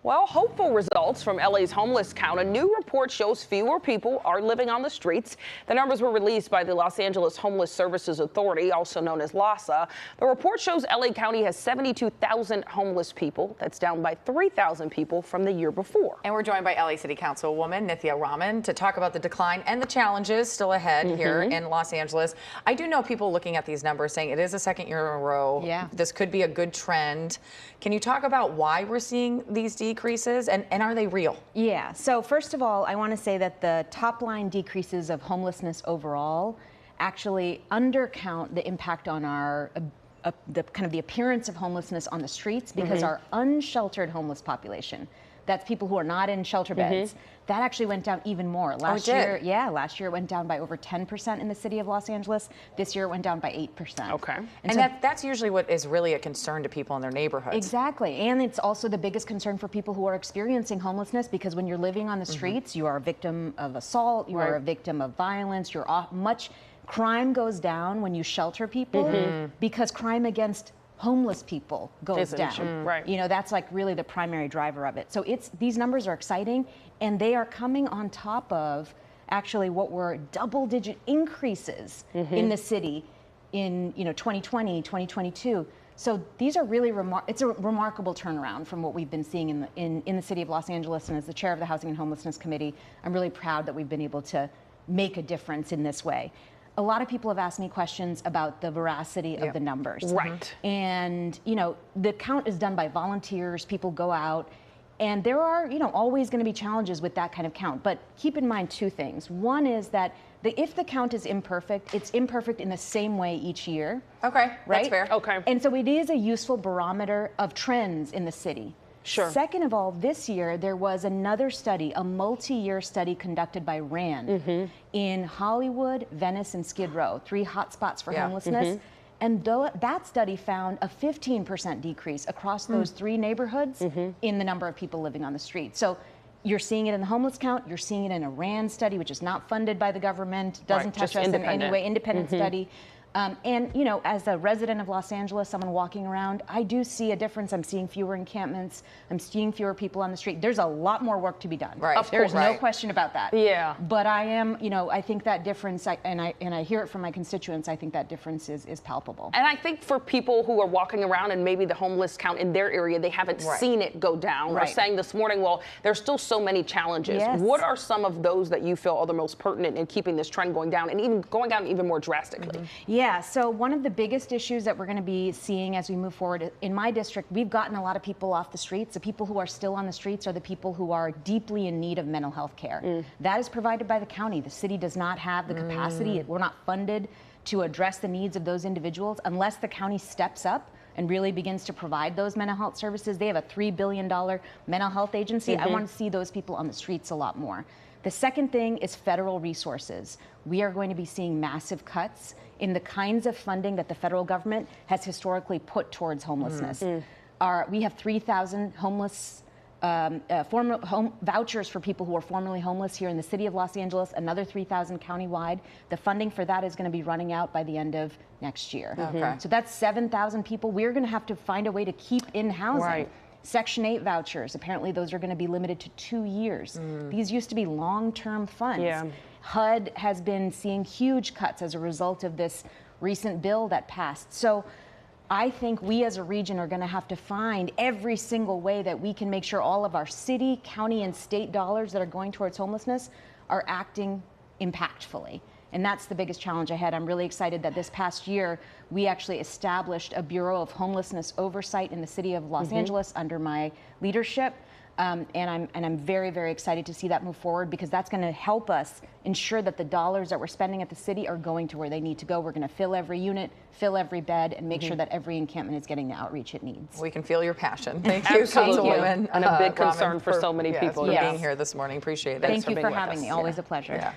Well, hopeful results from LA's homeless count. A new report shows fewer people are living on the streets. The numbers were released by the Los Angeles Homeless Services Authority, also known as LAHSA. The report shows LA County has 72,000 homeless people. That's down by 3,000 people from the year before. And we're joined by LA City Councilwoman Nithya Raman to talk about the decline and the challenges still ahead here in Los Angeles. I do know people looking at these numbers saying it is the second year in a row. Yeah. This could be a good trend. Can you talk about why we're seeing these decreases and are they real? Yeah, so first of all, I want to say that the top line decreases of homelessness overall actually undercount the impact on our the kind of the appearance of homelessness on the streets, because our unsheltered homeless population, that's people who are not in shelter beds, that actually went down even more. Last year it went down by over 10% in the city of Los Angeles. This year it went down by 8%. Okay. And so that's usually what is really a concern to people in their neighborhoods. Exactly. And it's also the biggest concern for people who are experiencing homelessness, because when you're living on the streets, you are a victim of assault, you are a victim of violence, crime goes down when you shelter people, because crime against homeless people goes down. Right. You know, that's like really the primary driver of it. So these numbers are exciting, and they are coming on top of actually what were double-digit increases in the city in 2020, 2022. So these are really it's a remarkable turnaround from what we've been seeing in the city of Los Angeles. And as the chair of the Housing and Homelessness Committee, I'm really proud that we've been able to make a difference in this way. A lot of people have asked me questions about the veracity of the numbers. Right. And, the count is done by volunteers. People go out, and there are, always going to be challenges with that kind of count. But keep in mind two things. One is that if the count is imperfect, it's imperfect in the same way each year. Okay, right? That's fair. Okay. And so it is a useful barometer of trends in the city. Sure. Second of all, this year there was another study, a multi-year study conducted by RAND in Hollywood, Venice, and Skid Row, 3 hotspots for homelessness. And that study found a 15% decrease across those 3 neighborhoods in the number of people living on the street. So you're seeing it in the homeless count, you're seeing it in a RAND study, which is not funded by the government, doesn't touch us in any way, independent study. And, as a resident of Los Angeles, someone walking around, I do see a difference. I'm seeing fewer encampments. I'm seeing fewer people on the street. There's a lot more work to be done. Right. There's no question about that. Yeah. But I am, I think that difference, and I hear it from my constituents, I think that difference is palpable. And I think for people who are walking around and maybe the homeless count in their area, they haven't seen it go down, or saying this morning, well, there's still so many challenges. Yes. What are some of those that you feel are the most pertinent in keeping this trend going down, and even going down even more drastically? Yeah, so one of the biggest issues that we're going to be seeing as we move forward in my district, we've gotten a lot of people off the streets. The people who are still on the streets are the people who are deeply in need of mental health care. That is provided by the county. The city does not have the capacity. We're not funded to address the needs of those individuals unless the county steps up and really begins to provide those mental health services. They have a $3 billion mental health agency. I want to see those people on the streets a lot more. The second thing is federal resources. We are going to be seeing massive cuts in the kinds of funding that the federal government has historically put towards homelessness. We have 3,000 homeless vouchers for people who are formerly homeless here in the city of Los Angeles, another 3,000 countywide. The funding for that is going to be running out by the end of next year. So that's 7,000 people. We're going to have to find a way to keep in housing. Right. Section 8 vouchers, apparently those are going to be limited to 2 years. These used to be long-term funds. Yeah. HUD has been seeing huge cuts as a result of this recent bill that passed. So I think we as a region are going to have to find every single way that we can make sure all of our city, county, and state dollars that are going towards homelessness are acting impactfully. And that's the biggest challenge ahead. I'm really excited that this past year, we actually established a Bureau of Homelessness Oversight in the city of Los Angeles under my leadership. And I'm very, very excited to see that move forward, because that's going to help us ensure that the dollars that we're spending at the city are going to where they need to go. We're going to fill every unit, fill every bed, and make sure that every encampment is getting the outreach it needs. We can feel your passion. Thank you, Absolutely. Councilwoman. And a big concern Raman, for so many people. For being here this morning. Appreciate it. Thank you for being with having us. me. Always a pleasure.